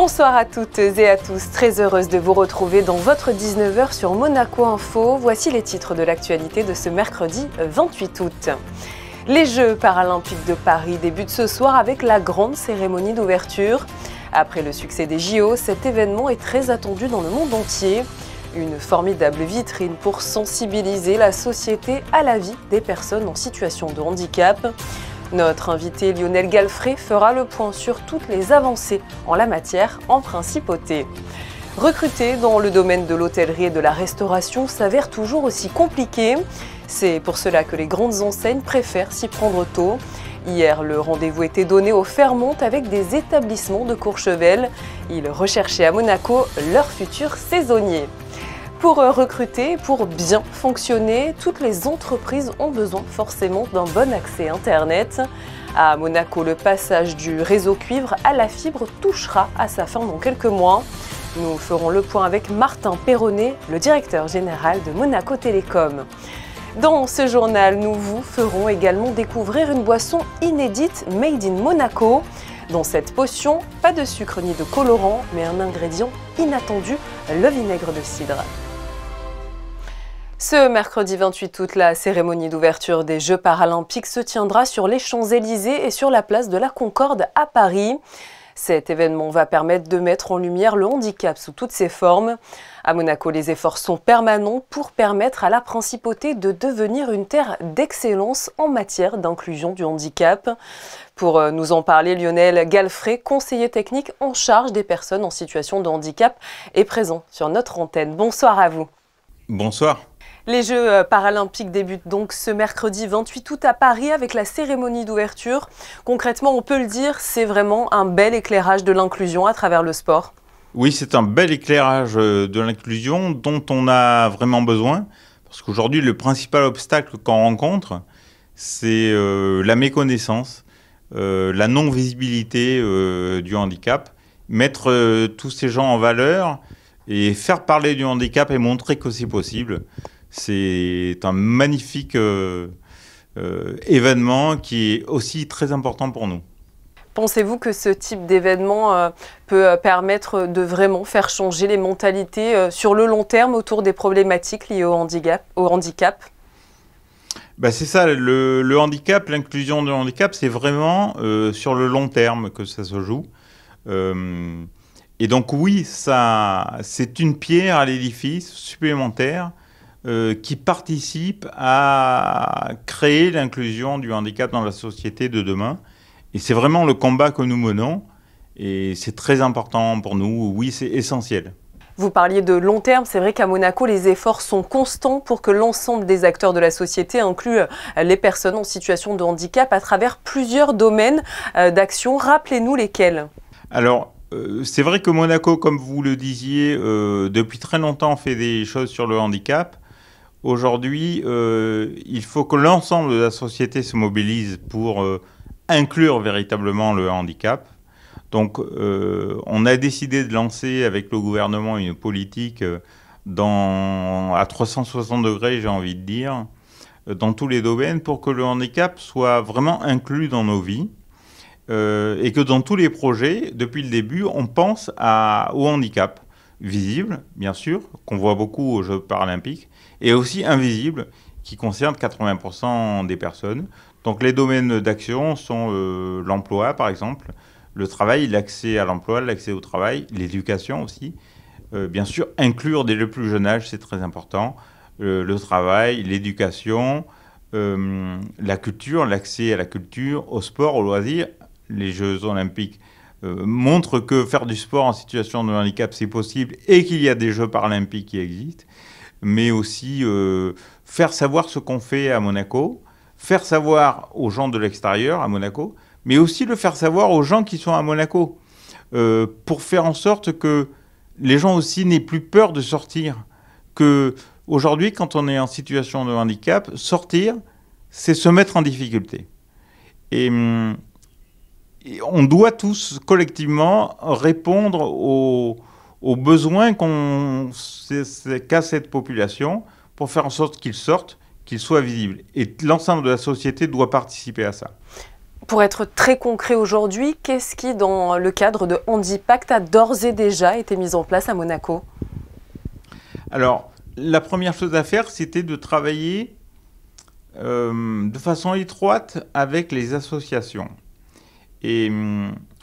Bonsoir à toutes et à tous, très heureuse de vous retrouver dans votre 19h sur Monaco Info. Voici les titres de l'actualité de ce mercredi 28 août. Les Jeux paralympiques de Paris débutent ce soir avec la grande cérémonie d'ouverture. Après le succès des JO, cet événement est très attendu dans le monde entier. Une formidable vitrine pour sensibiliser la société à la vie des personnes en situation de handicap. Notre invité Lionel Galfré fera le point sur toutes les avancées en la matière en principauté. Recruter dans le domaine de l'hôtellerie et de la restauration s'avère toujours aussi compliqué. C'est pour cela que les grandes enseignes préfèrent s'y prendre tôt. Hier, le rendez-vous était donné au Fairmont avec des établissements de Courchevel. Ils recherchaient à Monaco leurs futurs saisonniers. Pour recruter, pour bien fonctionner, toutes les entreprises ont besoin forcément d'un bon accès Internet. À Monaco, le passage du réseau cuivre à la fibre touchera à sa fin dans quelques mois. Nous ferons le point avec Martin Perronnet, le directeur général de Monaco Télécom. Dans ce journal, nous vous ferons également découvrir une boisson inédite made in Monaco. Dans cette potion, pas de sucre ni de colorant, mais un ingrédient inattendu, le vinaigre de cidre. Ce mercredi 28 août, la cérémonie d'ouverture des Jeux paralympiques se tiendra sur les Champs-Élysées et sur la place de la Concorde à Paris. Cet événement va permettre de mettre en lumière le handicap sous toutes ses formes. À Monaco, les efforts sont permanents pour permettre à la principauté de devenir une terre d'excellence en matière d'inclusion du handicap. Pour nous en parler, Lionel Galfré, conseiller technique en charge des personnes en situation de handicap, est présent sur notre antenne. Bonsoir à vous. Bonsoir. Les Jeux paralympiques débutent donc ce mercredi 28 août à Paris avec la cérémonie d'ouverture. Concrètement, on peut le dire, c'est vraiment un bel éclairage de l'inclusion à travers le sport. Oui, c'est un bel éclairage de l'inclusion dont on a vraiment besoin. Parce qu'aujourd'hui, le principal obstacle qu'on rencontre, c'est la méconnaissance, la non-visibilité du handicap. Mettre tous ces gens en valeur et faire parler du handicap et montrer que c'est possible. C'est un magnifique événement qui est aussi très important pour nous. Pensez-vous que ce type d'événement peut permettre de vraiment faire changer les mentalités sur le long terme autour des problématiques liées au handicap? C'est ça, le handicap, l'inclusion du handicap, c'est vraiment sur le long terme que ça se joue. Et donc oui, c'est une pierre à l'édifice supplémentaire qui participe à créer l'inclusion du handicap dans la société de demain. Et c'est vraiment le combat que nous menons. Et c'est très important pour nous. Oui, c'est essentiel. Vous parliez de long terme. C'est vrai qu'à Monaco, les efforts sont constants pour que l'ensemble des acteurs de la société incluent les personnes en situation de handicap à travers plusieurs domaines d'action. Rappelez-nous lesquels. Alors, c'est vrai que Monaco, comme vous le disiez, depuis très longtemps fait des choses sur le handicap. Aujourd'hui, il faut que l'ensemble de la société se mobilise pour inclure véritablement le handicap. Donc, on a décidé de lancer avec le gouvernement une politique à 360 degrés, j'ai envie de dire, dans tous les domaines pour que le handicap soit vraiment inclus dans nos vies. Et que dans tous les projets, depuis le début, on pense au handicap visible, bien sûr, qu'on voit beaucoup aux Jeux paralympiques, et aussi invisible, qui concerne 80% des personnes. Donc les domaines d'action sont l'emploi, par exemple, le travail, l'accès à l'emploi, l'accès au travail, l'éducation aussi. Bien sûr, inclure dès le plus jeune âge, c'est très important. Le travail, l'éducation, la culture, l'accès à la culture, au sport, au loisir. Les Jeux olympiques montrent que faire du sport en situation de handicap, c'est possible et qu'il y a des Jeux paralympiques qui existent, mais aussi faire savoir ce qu'on fait à Monaco, faire savoir aux gens de l'extérieur à Monaco, mais aussi le faire savoir aux gens qui sont à Monaco, pour faire en sorte que les gens aussi n'aient plus peur de sortir. Qu'aujourd'hui, quand on est en situation de handicap, sortir, c'est se mettre en difficulté. Et on doit tous collectivement répondre aux besoins qu'a cette population pour faire en sorte qu'ils sortent, qu'ils soient visibles. Et l'ensemble de la société doit participer à ça. Pour être très concret aujourd'hui, qu'est-ce qui, dans le cadre de Handipact, a d'ores et déjà été mis en place à Monaco? Alors, la première chose à faire, c'était de travailler de façon étroite avec les associations. Et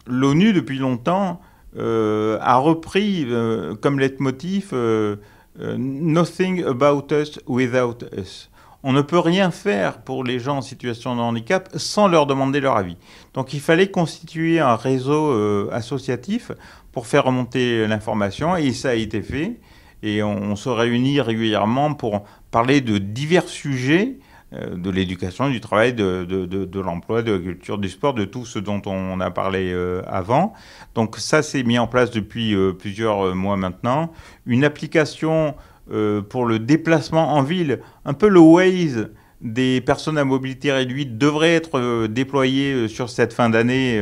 l'ONU, depuis longtemps, a repris comme leitmotiv Nothing about us without us. On ne peut rien faire pour les gens en situation de handicap sans leur demander leur avis. Donc il fallait constituer un réseau associatif pour faire remonter l'information, et ça a été fait. Et on se réunit régulièrement pour parler de divers sujets, de l'éducation, du travail, de l'emploi, de la culture, du sport, de tout ce dont on a parlé avant. Donc ça, c'est mis en place depuis plusieurs mois maintenant. Une application pour le déplacement en ville, un peu le Waze des personnes à mobilité réduite, devrait être déployée sur cette fin d'année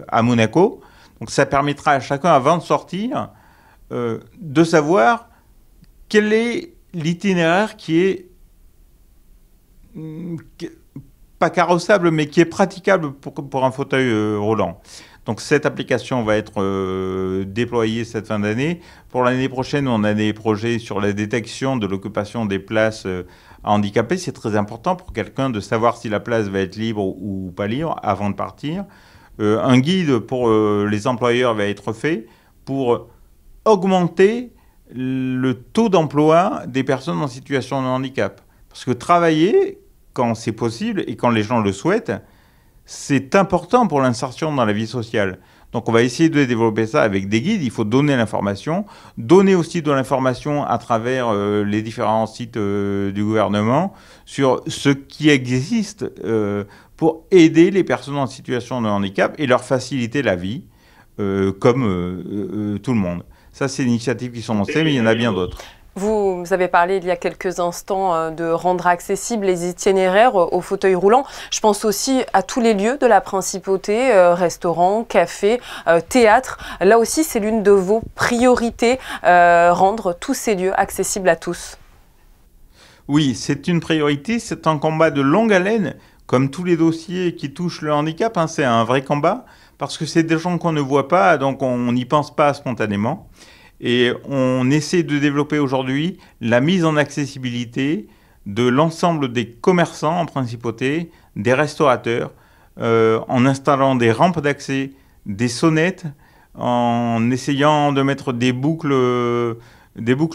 à Monaco. Donc ça permettra à chacun, avant de sortir, de savoir quel est l'itinéraire qui est pas carrossable, mais qui est praticable pour un fauteuil roulant. Donc cette application va être déployée cette fin d'année. Pour l'année prochaine, on a des projets sur la détection de l'occupation des places à handicapés. C'est très important pour quelqu'un de savoir si la place va être libre ou pas libre avant de partir. Un guide pour les employeurs va être fait pour augmenter le taux d'emploi des personnes en situation de handicap. Parce que travailler, quand c'est possible et quand les gens le souhaitent, c'est important pour l'insertion dans la vie sociale. Donc on va essayer de développer ça avec des guides. Il faut donner l'information, donner aussi de l'information à travers les différents sites du gouvernement sur ce qui existe pour aider les personnes en situation de handicap et leur faciliter la vie comme tout le monde. Ça, c'est des initiatives qui sont lancées, mais il y en a bien d'autres. Vous avez parlé il y a quelques instants de rendre accessibles les itinéraires aux fauteuils roulants. Je pense aussi à tous les lieux de la principauté, restaurants, cafés, théâtres. Là aussi, c'est l'une de vos priorités, rendre tous ces lieux accessibles à tous. Oui, c'est une priorité. C'est un combat de longue haleine, comme tous les dossiers qui touchent le handicap. Hein, c'est un vrai combat, parce que c'est des gens qu'on ne voit pas, donc on n'y pense pas spontanément. Et on essaie de développer aujourd'hui la mise en accessibilité de l'ensemble des commerçants en principauté, des restaurateurs, en installant des rampes d'accès, des sonnettes, en essayant de mettre des boucles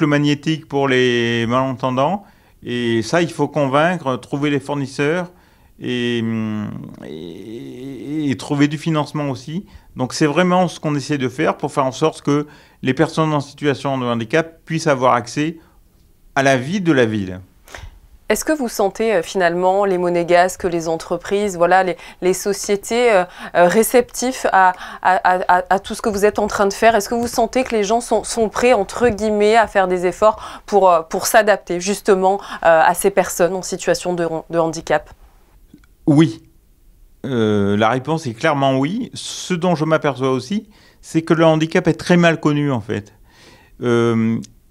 magnétiques pour les malentendants. Et ça, il faut convaincre, trouver les fournisseurs et trouver du financement aussi. Donc c'est vraiment ce qu'on essaie de faire pour faire en sorte que les personnes en situation de handicap puissent avoir accès à la vie de la ville. Est-ce que vous sentez finalement les monégasques, les entreprises, voilà, les sociétés réceptifs à tout ce que vous êtes en train de faire? Est-ce que vous sentez que les gens sont prêts, entre guillemets, à faire des efforts pour s'adapter justement à ces personnes en situation de handicap? Oui. La réponse est clairement oui. Ce dont je m'aperçois aussi, c'est que le handicap est très mal connu en fait.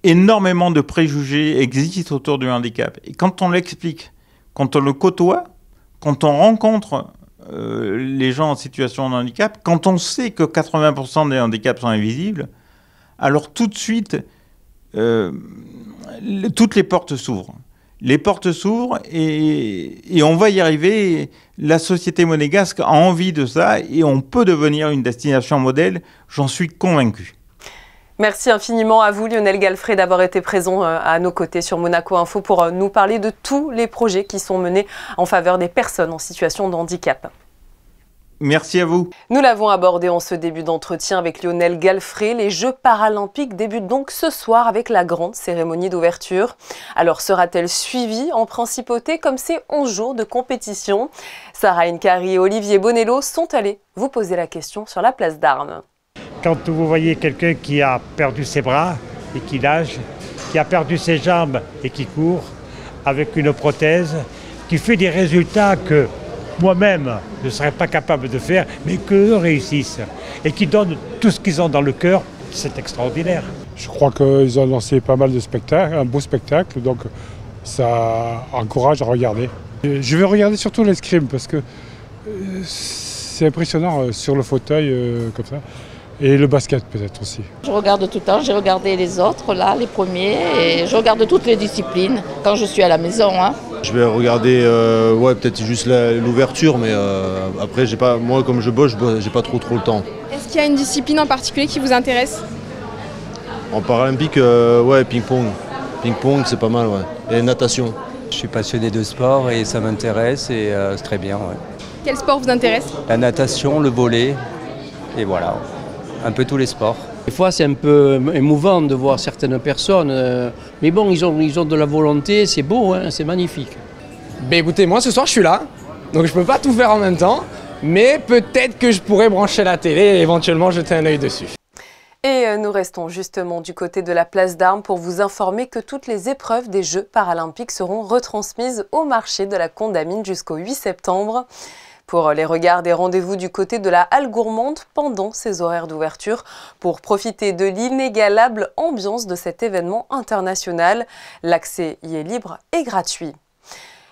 Énormément de préjugés existent autour du handicap. Et quand on l'explique, quand on le côtoie, quand on rencontre les gens en situation de handicap, quand on sait que 80% des handicaps sont invisibles, alors tout de suite, toutes les portes s'ouvrent. Les portes s'ouvrent et on va y arriver. La société monégasque a envie de ça et on peut devenir une destination modèle, j'en suis convaincu. Merci infiniment à vous, Lionel Galfré, d'avoir été présent à nos côtés sur Monaco Info pour nous parler de tous les projets qui sont menés en faveur des personnes en situation de handicap. Merci à vous. Nous l'avons abordé en ce début d'entretien avec Lionel Galfré. Les Jeux paralympiques débutent donc ce soir avec la grande cérémonie d'ouverture. Alors sera-t-elle suivie en principauté comme ces 11 jours de compétition? Sarah Inkari et Olivier Bonello sont allés vous poser la question sur la place d'Armes. Quand vous voyez quelqu'un qui a perdu ses bras et qui nage, qui a perdu ses jambes et qui court avec une prothèse, qui fait des résultats que moi-même je ne serais pas capable de faire, mais qu'eux réussissent et qui donnent tout ce qu'ils ont dans le cœur, c'est extraordinaire. Je crois qu'ils ont lancé pas mal de spectacles, un beau spectacle, donc ça encourage à regarder. Je vais regarder surtout l'escrime parce que C'est impressionnant sur le fauteuil comme ça. Et le basket peut-être aussi. Je regarde tout le temps, j'ai regardé les autres, là, les premiers, et je regarde toutes les disciplines quand je suis à la maison. Hein. Je vais regarder peut-être juste l'ouverture, mais après, moi comme je bosse, j'ai pas trop le temps. Est-ce qu'il y a une discipline en particulier qui vous intéresse? En paralympique, ping-pong. Ping-pong, c'est pas mal, ouais. Et natation. Je suis passionné de sport et ça m'intéresse et c'est très bien. Ouais. Quel sport vous intéresse? La natation, le volley, et voilà. Un peu tous les sports. Des fois, c'est un peu émouvant de voir certaines personnes, mais bon, ils ont de la volonté, c'est beau, hein, c'est magnifique. Ben écoutez, moi ce soir je suis là, donc je peux pas tout faire en même temps, mais peut-être que je pourrais brancher la télé et éventuellement jeter un œil dessus. Et nous restons justement du côté de la place d'Armes pour vous informer que toutes les épreuves des Jeux paralympiques seront retransmises au marché de la Condamine jusqu'au 8 septembre. Pour les regards, des rendez-vous du côté de la Halle Gourmande pendant ces horaires d'ouverture pour profiter de l'inégalable ambiance de cet événement international. L'accès y est libre et gratuit.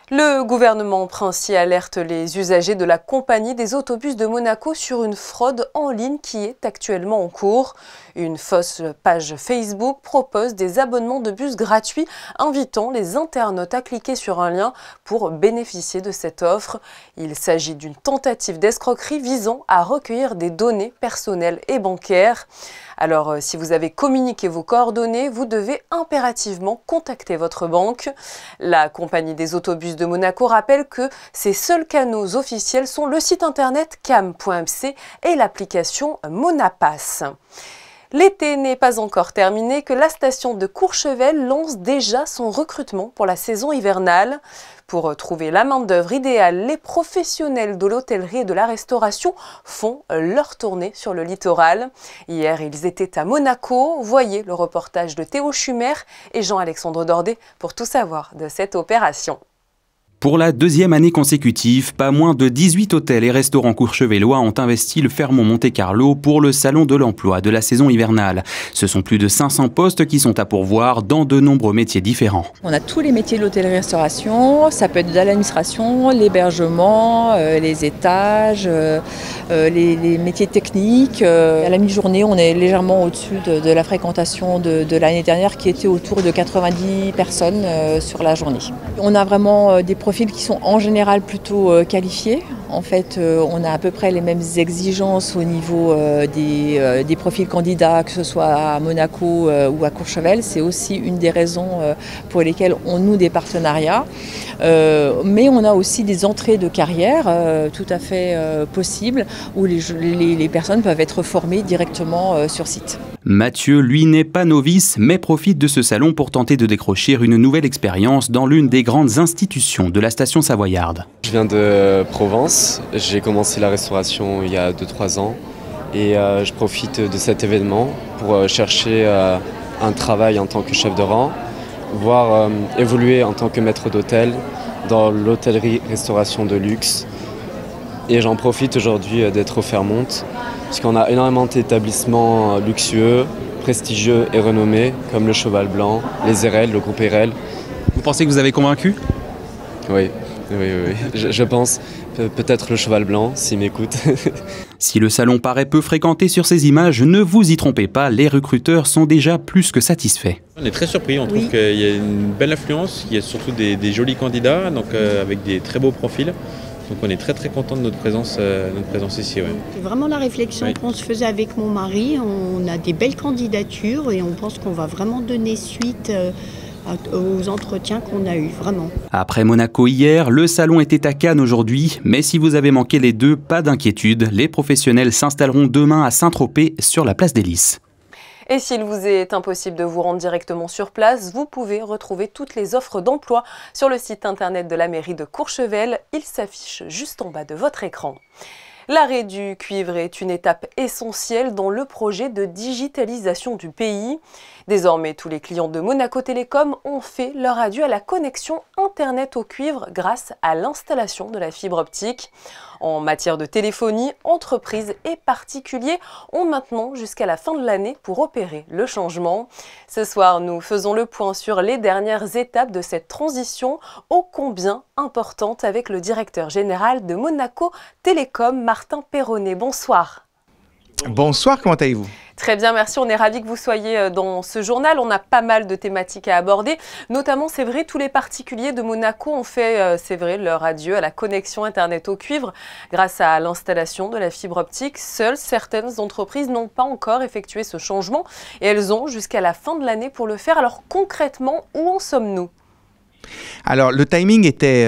Le gouvernement princier alerte les usagers de la compagnie des autobus de Monaco sur une fraude en ligne qui est actuellement en cours. Une fausse page Facebook propose des abonnements de bus gratuits invitant les internautes à cliquer sur un lien pour bénéficier de cette offre. Il s'agit d'une tentative d'escroquerie visant à recueillir des données personnelles et bancaires. Alors, si vous avez communiqué vos coordonnées, vous devez impérativement contacter votre banque. La compagnie des autobus de Monaco rappelle que ses seuls canaux officiels sont le site internet cam.mc et l'application Monapass. L'été n'est pas encore terminé que la station de Courchevel lance déjà son recrutement pour la saison hivernale. Pour trouver la main-d'œuvre idéale, les professionnels de l'hôtellerie et de la restauration font leur tournée sur le littoral. Hier, ils étaient à Monaco. Voyez le reportage de Théo Schumer et Jean-Alexandre Dordet pour tout savoir de cette opération. Pour la deuxième année consécutive, pas moins de 18 hôtels et restaurants courchevellois ont investi le Fairmont Monte-Carlo pour le salon de l'emploi de la saison hivernale. Ce sont plus de 500 postes qui sont à pourvoir dans de nombreux métiers différents. On a tous les métiers de l'hôtellerie-restauration, ça peut être de l'administration, l'hébergement, les étages, les métiers techniques. À la mi-journée, on est légèrement au-dessus de la fréquentation de l'année dernière qui était autour de 90 personnes sur la journée. On a vraiment des profils qui sont en général plutôt qualifiés. En fait, on a à peu près les mêmes exigences au niveau des profils candidats, que ce soit à Monaco ou à Courchevel. C'est aussi une des raisons pour lesquelles on noue des partenariats. Mais on a aussi des entrées de carrière tout à fait possibles où les personnes peuvent être formées directement sur site. Mathieu, lui, n'est pas novice, mais profite de ce salon pour tenter de décrocher une nouvelle expérience dans l'une des grandes institutions de la station savoyarde. Je viens de Provence, j'ai commencé la restauration il y a 2-3 ans et je profite de cet événement pour chercher un travail en tant que chef de rang, voire évoluer en tant que maître d'hôtel dans l'hôtellerie-restauration de luxe. Et j'en profite aujourd'hui d'être au Fairmont, puisqu'on a énormément d'établissements luxueux, prestigieux et renommés, comme le Cheval Blanc, les RL, le groupe RL. Vous pensez que vous avez convaincu ? Oui. Je pense peut-être le Cheval Blanc, s'il m'écoute. Si le salon paraît peu fréquenté sur ces images, ne vous y trompez pas, les recruteurs sont déjà plus que satisfaits. On est très surpris, on trouve qu'il y a une belle affluence, il y a surtout des jolis candidats, donc avec des très beaux profils. Donc on est très content de notre présence ici. Ouais. C'est vraiment la réflexion qu'on se faisait avec mon mari. On a des belles candidatures et on pense qu'on va vraiment donner suite aux entretiens qu'on a eus, vraiment. Après Monaco hier, le salon était à Cannes aujourd'hui, mais si vous avez manqué les deux, pas d'inquiétude, les professionnels s'installeront demain à Saint-Tropez sur la place des Lys. Et s'il vous est impossible de vous rendre directement sur place, vous pouvez retrouver toutes les offres d'emploi sur le site internet de la mairie de Courchevel. Il s'affiche juste en bas de votre écran. L'arrêt du cuivre est une étape essentielle dans le projet de digitalisation du pays. Désormais, tous les clients de Monaco Télécom ont fait leur adieu à la connexion Internet au cuivre grâce à l'installation de la fibre optique. En matière de téléphonie, entreprises et particuliers ont maintenant jusqu'à la fin de l'année pour opérer le changement. Ce soir, nous faisons le point sur les dernières étapes de cette transition ô combien importante avec le directeur général de Monaco Télécom, Martin Perronnet. Bonsoir. Bonsoir, comment allez-vous ? Très bien, merci. On est ravis que vous soyez dans ce journal. On a pas mal de thématiques à aborder. Notamment, c'est vrai, tous les particuliers de Monaco ont fait, c'est vrai, leur adieu à la connexion Internet au cuivre grâce à l'installation de la fibre optique. Seules certaines entreprises n'ont pas encore effectué ce changement et elles ont jusqu'à la fin de l'année pour le faire. Alors concrètement, où en sommes-nous ? Alors, le timing était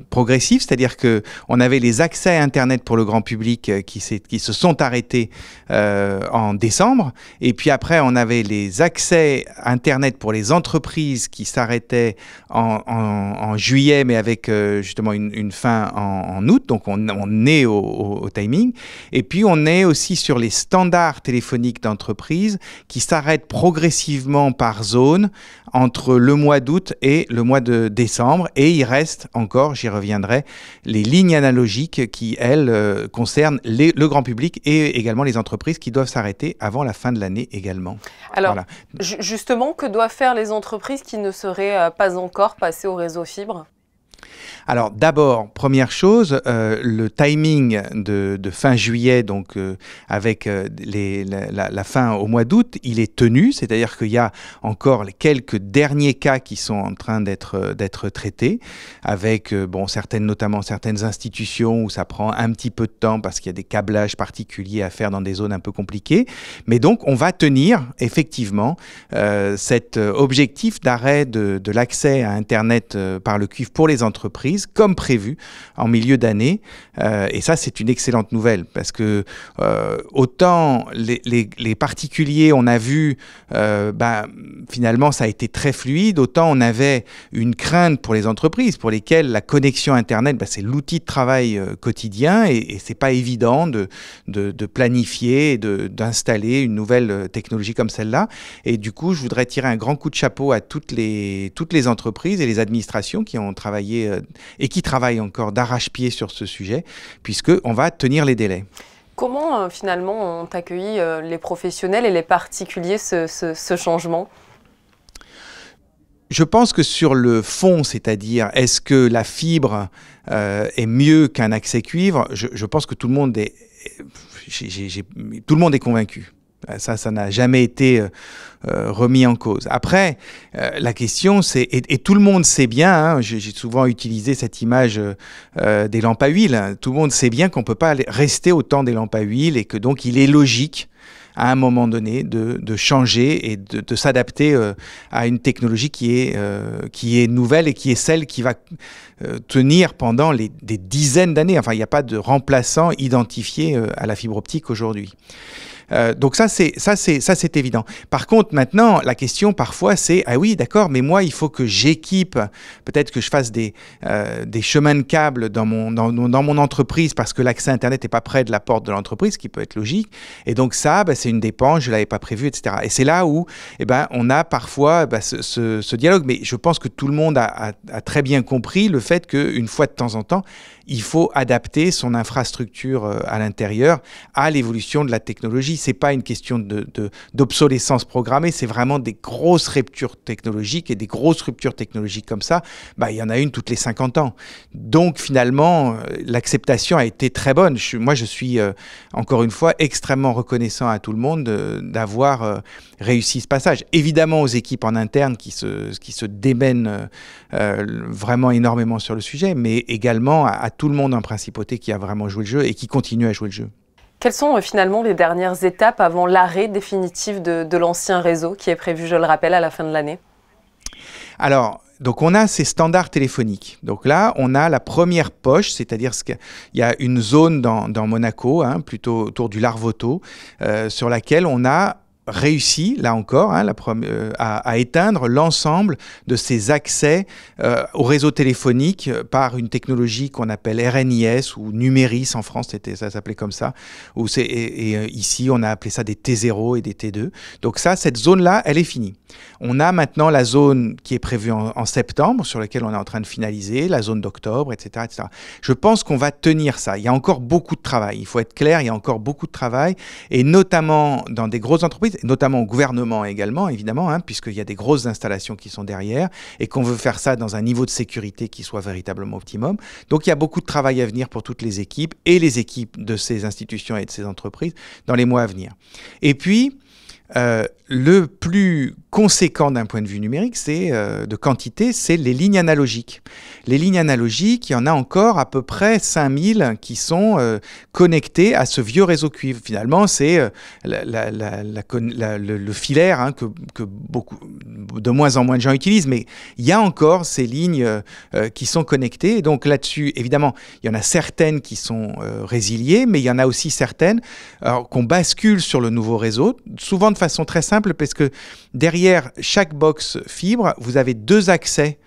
progressif, c'est-à-dire qu'on avait les accès à Internet pour le grand public qui se sont arrêtés en décembre. Et puis après, on avait les accès Internet pour les entreprises qui s'arrêtaient en juillet, mais avec justement une fin en août. Donc, on est au timing. Et puis, on est aussi sur les standards téléphoniques d'entreprise qui s'arrêtent progressivement par zone entre le mois d'août et le mois de décembre. Et il reste encore, j'y reviendrai, les lignes analogiques qui, elles, concernent le grand public et également les entreprises qui doivent s'arrêter avant la fin de l'année également. Alors, voilà. Justement, que doivent faire les entreprises qui ne seraient pas encore passées au réseau fibre ? Alors d'abord, première chose, le timing de fin juillet, donc avec la fin au mois d'août, il est tenu, c'est-à-dire qu'il y a encore les quelques derniers cas qui sont en train d'être traités, avec notamment certaines institutions où ça prend un petit peu de temps parce qu'il y a des câblages particuliers à faire dans des zones un peu compliquées. Mais donc on va tenir effectivement cet objectif d'arrêt de l'accès à Internet par le cuivre pour les entreprises, comme prévu en milieu d'année. Et ça, c'est une excellente nouvelle parce que autant les particuliers, on a vu, finalement, ça a été très fluide, autant on avait une crainte pour les entreprises pour lesquelles la connexion Internet, c'est l'outil de travail quotidien et c'est pas évident de planifier et d'installer une nouvelle technologie comme celle-là. Et du coup, je voudrais tirer un grand coup de chapeau à toutes les entreprises et les administrations qui ont travaillé et qui travaillent encore d'arrache-pied sur ce sujet, puisqu'on va tenir les délais. Comment finalement ont accueilli les professionnels et les particuliers ce changement ? Je pense que sur le fond, c'est-à-dire est-ce que la fibre est mieux qu'un accès cuivre, je pense que tout le monde est convaincu. Ça n'a jamais été remis en cause. Après, la question, c'est, et tout le monde sait bien, hein, j'ai souvent utilisé cette image des lampes à huile, hein, tout le monde sait bien qu'on ne peut pas rester au temps des lampes à huile et que donc il est logique à un moment donné de changer et de s'adapter à une technologie qui est nouvelle et qui est celle qui va tenir pendant des dizaines d'années. Enfin, il n'y a pas de remplaçant identifié à la fibre optique aujourd'hui. Donc ça c'est évident. Par contre, maintenant, la question parfois c'est ah oui, d'accord, mais moi il faut que j'équipe, peut-être que je fasse des chemins de câbles dans mon entreprise parce que l'accès Internet n'est pas près de la porte de l'entreprise, ce qui peut être logique. Et donc ça, c'est une dépense, je l'avais pas prévu, etc. Et c'est là où on a parfois ce dialogue. Mais je pense que tout le monde a très bien compris le fait qu'une fois de temps en temps, il faut adapter son infrastructure à l'intérieur à l'évolution de la technologie. C'est pas une question d'obsolescence programmée, c'est vraiment des grosses ruptures technologiques et des grosses ruptures technologiques comme ça, il y en a une toutes les 50 ans. Donc finalement, l'acceptation a été très bonne. Moi, je suis encore une fois extrêmement reconnaissant à tout le monde d'avoir réussi ce passage. Évidemment aux équipes en interne qui se démènent vraiment énormément sur le sujet, mais également à tout le monde en principauté qui a vraiment joué le jeu et qui continue à jouer le jeu. Quelles sont finalement les dernières étapes avant l'arrêt définitif de l'ancien réseau qui est prévu, je le rappelle, à la fin de l'année ? Alors, donc on a ces standards téléphoniques. Donc là, on a la première poche, c'est-à-dire qu'il y a une zone dans Monaco, plutôt autour du Larvoto, sur laquelle on a réussi, là encore, à éteindre l'ensemble de ces accès au réseau téléphonique par une technologie qu'on appelle RNIS ou Numéris en France, ça s'appelait comme ça, ici on a appelé ça des T0 et des T2. Donc cette zone-là, elle est finie. On a maintenant la zone qui est prévue en septembre, sur laquelle on est en train de finaliser, la zone d'octobre, etc., etc. Je pense qu'on va tenir ça. Il y a encore beaucoup de travail. Il faut être clair, il y a encore beaucoup de travail, et notamment dans des grosses entreprises. entreprises, notamment au gouvernement également, évidemment, hein, puisqu'il y a des grosses installations qui sont derrière et qu'on veut faire ça dans un niveau de sécurité qui soit véritablement optimum. Donc il y a beaucoup de travail à venir pour toutes les équipes et les équipes de ces institutions et de ces entreprises dans les mois à venir. Et puis, le plus conséquent d'un point de vue numérique, c'est de quantité, c'est les lignes analogiques. Les lignes analogiques, il y en a encore à peu près 5000 qui sont connectées à ce vieux réseau cuivre. Finalement, c'est le filaire hein, que beaucoup, de moins en moins de gens utilisent, mais il y a encore ces lignes qui sont connectées. Et donc là-dessus, évidemment, il y en a certaines qui sont résiliées, mais il y en a aussi certaines qu'on bascule sur le nouveau réseau, souvent de façon très simple, parce que derrière chaque box fibre, vous avez 2 accès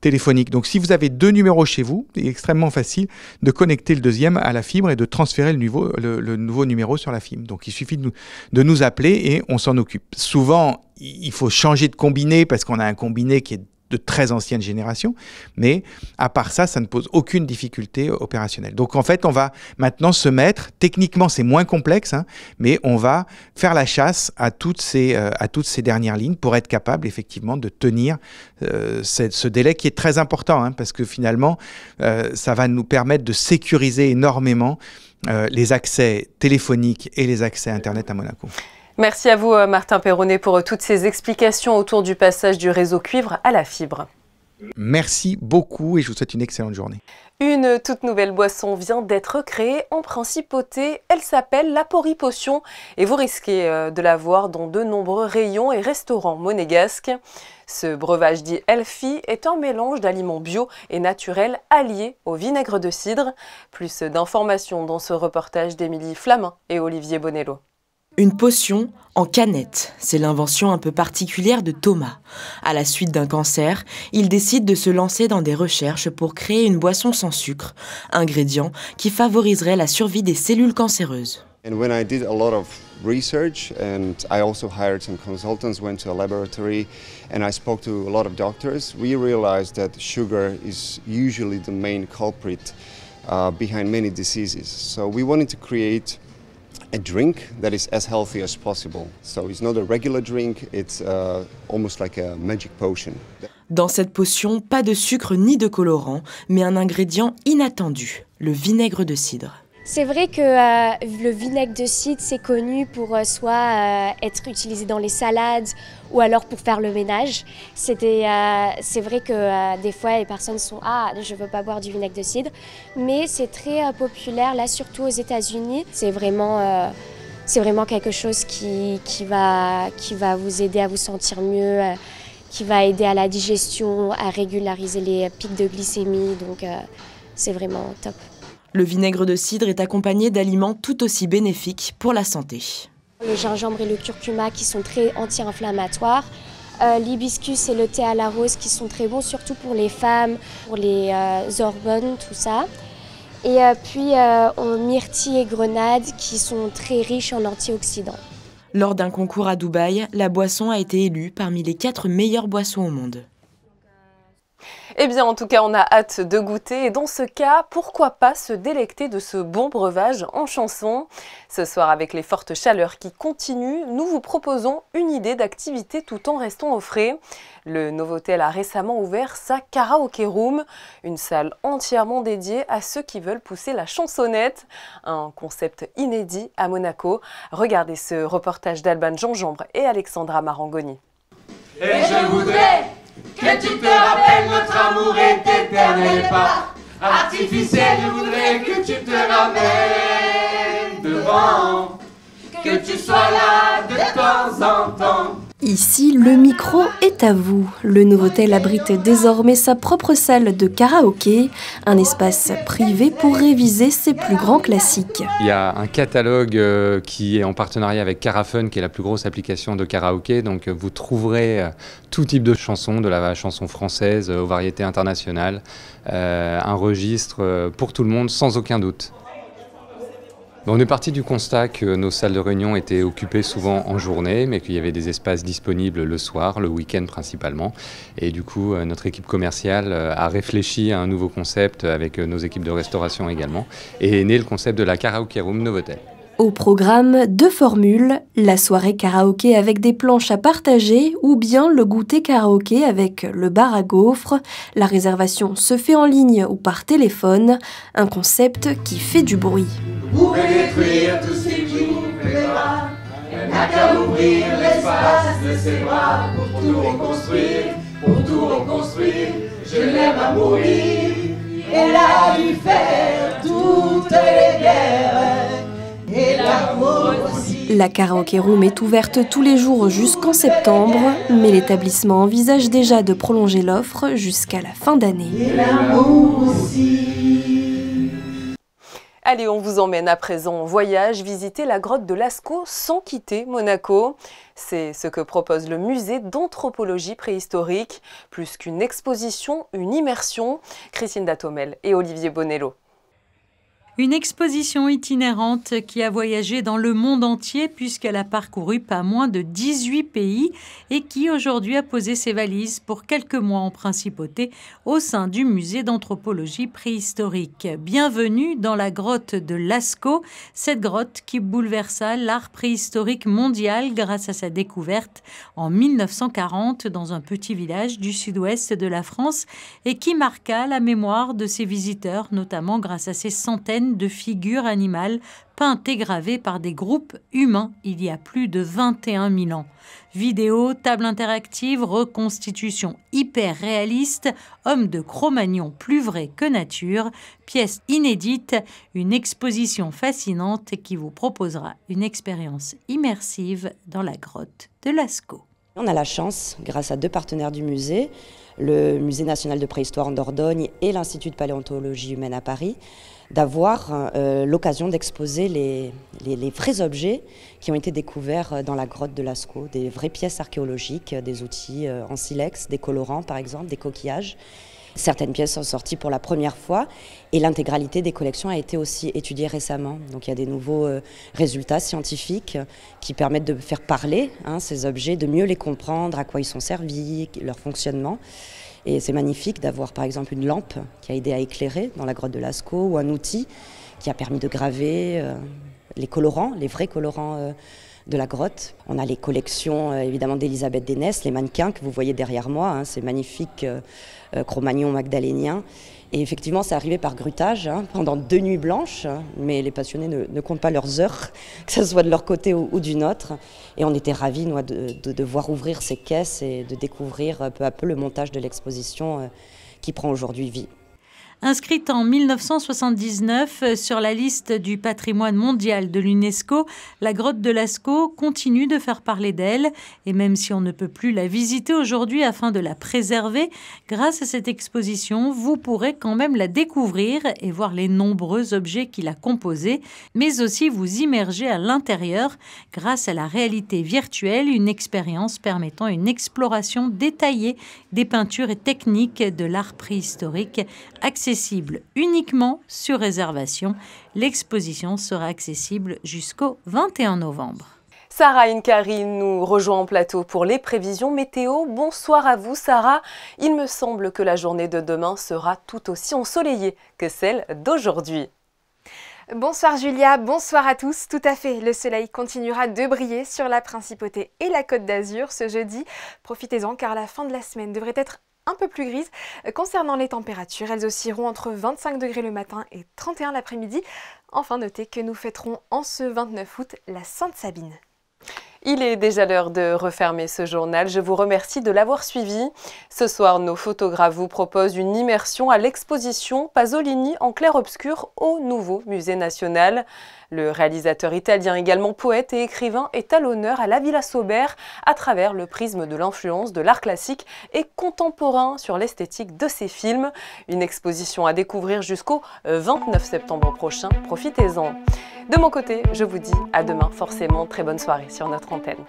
téléphoniques. Donc si vous avez 2 numéros chez vous, c'est extrêmement facile de connecter le deuxième à la fibre et de transférer le nouveau numéro sur la fibre. Donc il suffit de nous appeler et on s'en occupe. Souvent, il faut changer de combiné parce qu'on a un combiné qui est de très ancienne génération, mais à part ça, ça ne pose aucune difficulté opérationnelle. Donc en fait, on va maintenant se mettre, techniquement c'est moins complexe, hein, mais on va faire la chasse à toutes ces dernières lignes pour être capable effectivement de tenir ce délai qui est très important, hein, parce que finalement, ça va nous permettre de sécuriser énormément les accès téléphoniques et les accès Internet à Monaco. Merci à vous Martin Perronnet pour toutes ces explications autour du passage du réseau cuivre à la fibre. Merci beaucoup et je vous souhaite une excellente journée. Une toute nouvelle boisson vient d'être créée en Principauté. Elle s'appelle la Pori Potion et vous risquez de la voir dans de nombreux rayons et restaurants monégasques. Ce breuvage dit healthy est un mélange d'aliments bio et naturels alliés au vinaigre de cidre. Plus d'informations dans ce reportage d'Émilie Flamin et Olivier Bonello. Une potion en canette, c'est l'invention un peu particulière de Thomas. À la suite d'un cancer, il décide de se lancer dans des recherches pour créer une boisson sans sucre, ingrédient qui favoriserait la survie des cellules cancéreuses. And when I did a lot of research and I also hired some consultants, went to a laboratory and I spoke to a lot of doctors, we realized that sugar is usually the main culprit behind many diseases. So we wanted to create a drink that is as healthy as possible. So it's not a regular drink, it's almost like a magic potion. Dans cette potion, pas de sucre ni de colorant, mais un ingrédient inattendu, le vinaigre de cidre. C'est vrai que le vinaigre de cidre, c'est connu pour soit être utilisé dans les salades ou alors pour faire le ménage. C'est vrai que des fois, les personnes sont « Ah, je ne veux pas boire du vinaigre de cidre », mais c'est très populaire, là, surtout aux États-Unis. C'est vraiment quelque chose qui va vous aider à vous sentir mieux, qui va aider à la digestion, à régulariser les pics de glycémie, donc c'est vraiment top. Le vinaigre de cidre est accompagné d'aliments tout aussi bénéfiques pour la santé. Le gingembre et le curcuma qui sont très anti-inflammatoires. L'hibiscus et le thé à la rose qui sont très bons, surtout pour les femmes, pour les hormones, tout ça. Et puis myrtille et grenade qui sont très riches en antioxydants. Lors d'un concours à Dubaï, la boisson a été élue parmi les 4 meilleures boissons au monde. Eh bien, en tout cas, on a hâte de goûter. Et dans ce cas, pourquoi pas se délecter de ce bon breuvage en chanson. Ce soir, avec les fortes chaleurs qui continuent, nous vous proposons une idée d'activité tout en restant au frais. Le Novotel a récemment ouvert sa karaoké room, une salle entièrement dédiée à ceux qui veulent pousser la chansonnette. Un concept inédit à Monaco. Regardez ce reportage d'Alban Gingembre et Alexandra Marangoni. Et je voudrais que tu te rappelles, notre amour est éternel et pas artificiel. Je voudrais que tu te ramènes devant, que tu sois là de temps en temps. Ici, le micro est à vous. Le Novotel abrite désormais sa propre salle de karaoké, un espace privé pour réviser ses plus grands classiques. Il y a un catalogue qui est en partenariat avec Carafun, qui est la plus grosse application de karaoké. Donc vous trouverez tout type de chansons, de la chanson française aux variétés internationales, un registre pour tout le monde sans aucun doute. On est parti du constat que nos salles de réunion étaient occupées souvent en journée, mais qu'il y avait des espaces disponibles le soir, le week-end principalement. Et du coup, notre équipe commerciale a réfléchi à un nouveau concept avec nos équipes de restauration également. Et est né le concept de la Karaoké Room Novotel. Au programme, 2 formules, la soirée karaoké avec des planches à partager ou bien le goûter karaoké avec le bar à gaufres. La réservation se fait en ligne ou par téléphone, un concept qui fait du bruit. Vous pouvez détruire tout ce qui vous plaira, elle n'a qu'à ouvrir l'espace de ses bras pour tout reconstruire, je l'aime à mourir, elle a dû faire toutes les guerres. Et la karaoké room est ouverte tous les jours jusqu'en septembre, mais l'établissement envisage déjà de prolonger l'offre jusqu'à la fin d'année. Allez, on vous emmène à présent en voyage, visiter la grotte de Lascaux sans quitter Monaco. C'est ce que propose le musée d'anthropologie préhistorique. Plus qu'une exposition, une immersion. Christine Datomel et Olivier Bonello. Une exposition itinérante qui a voyagé dans le monde entier puisqu'elle a parcouru pas moins de 18 pays et qui aujourd'hui a posé ses valises pour quelques mois en principauté au sein du musée d'anthropologie préhistorique. Bienvenue dans la grotte de Lascaux, cette grotte qui bouleversa l'art préhistorique mondial grâce à sa découverte en 1940 dans un petit village du sud-ouest de la France et qui marqua la mémoire de ses visiteurs, notamment grâce à ses centaines de figures animales peintes et gravées par des groupes humains il y a plus de 21 000 ans. Vidéos, tables interactives, reconstitutions hyper réalistes, hommes de Cro-Magnon plus vrais que nature, pièces inédites, une exposition fascinante qui vous proposera une expérience immersive dans la grotte de Lascaux. On a la chance, grâce à 2 partenaires du musée, le Musée national de préhistoire en Dordogne et l'Institut de paléontologie humaine à Paris, d'avoir l'occasion d'exposer les vrais objets qui ont été découverts dans la grotte de Lascaux, des vraies pièces archéologiques, des outils en silex, des colorants par exemple, des coquillages. Certaines pièces sont sorties pour la première fois et l'intégralité des collections a été aussi étudiée récemment. Donc il y a des nouveaux résultats scientifiques qui permettent de faire parler ces objets, de mieux les comprendre, à quoi ils sont servis, leur fonctionnement. Et c'est magnifique d'avoir par exemple une lampe qui a aidé à éclairer dans la grotte de Lascaux ou un outil qui a permis de graver les colorants, les vrais colorants de la grotte. On a les collections évidemment d'Elisabeth Dénès, les mannequins que vous voyez derrière moi, ces magnifiques Cro-Magnon magdaléniens. Et effectivement, c'est arrivé par grutage pendant 2 nuits blanches, mais les passionnés ne comptent pas leurs heures, que ce soit de leur côté ou du nôtre. Et on était ravis de voir ouvrir ces caisses et de découvrir peu à peu le montage de l'exposition qui prend aujourd'hui vie. Inscrite en 1979 sur la liste du patrimoine mondial de l'UNESCO, la grotte de Lascaux continue de faire parler d'elle. Et même si on ne peut plus la visiter aujourd'hui afin de la préserver, grâce à cette exposition, vous pourrez quand même la découvrir et voir les nombreux objets qui la composaient, mais aussi vous immerger à l'intérieur grâce à la réalité virtuelle, une expérience permettant une exploration détaillée des peintures et techniques de l'art préhistorique, accessible uniquement sur réservation. L'exposition sera accessible jusqu'au 21 novembre. Sarah Inkari nous rejoint en plateau pour les prévisions météo. Bonsoir à vous Sarah. Il me semble que la journée de demain sera tout aussi ensoleillée que celle d'aujourd'hui. Bonsoir Julia, bonsoir à tous. Tout à fait, le soleil continuera de briller sur la Principauté et la Côte d'Azur ce jeudi. Profitez-en car la fin de la semaine devrait être un peu plus grise. Concernant les températures, elles oscilleront entre 25 degrés le matin et 31 l'après-midi. Enfin, notez que nous fêterons en ce 29 août la Sainte-Sabine. Il est déjà l'heure de refermer ce journal. Je vous remercie de l'avoir suivi. Ce soir, nos photographes vous proposent une immersion à l'exposition Pasolini en clair-obscur au nouveau Musée national. Le réalisateur italien, également poète et écrivain, est à l'honneur à la Villa Saubert à travers le prisme de l'influence de l'art classique et contemporain sur l'esthétique de ses films. Une exposition à découvrir jusqu'au 29 septembre prochain. Profitez-en. De mon côté, je vous dis à demain, forcément. Très bonne soirée sur notre antenne.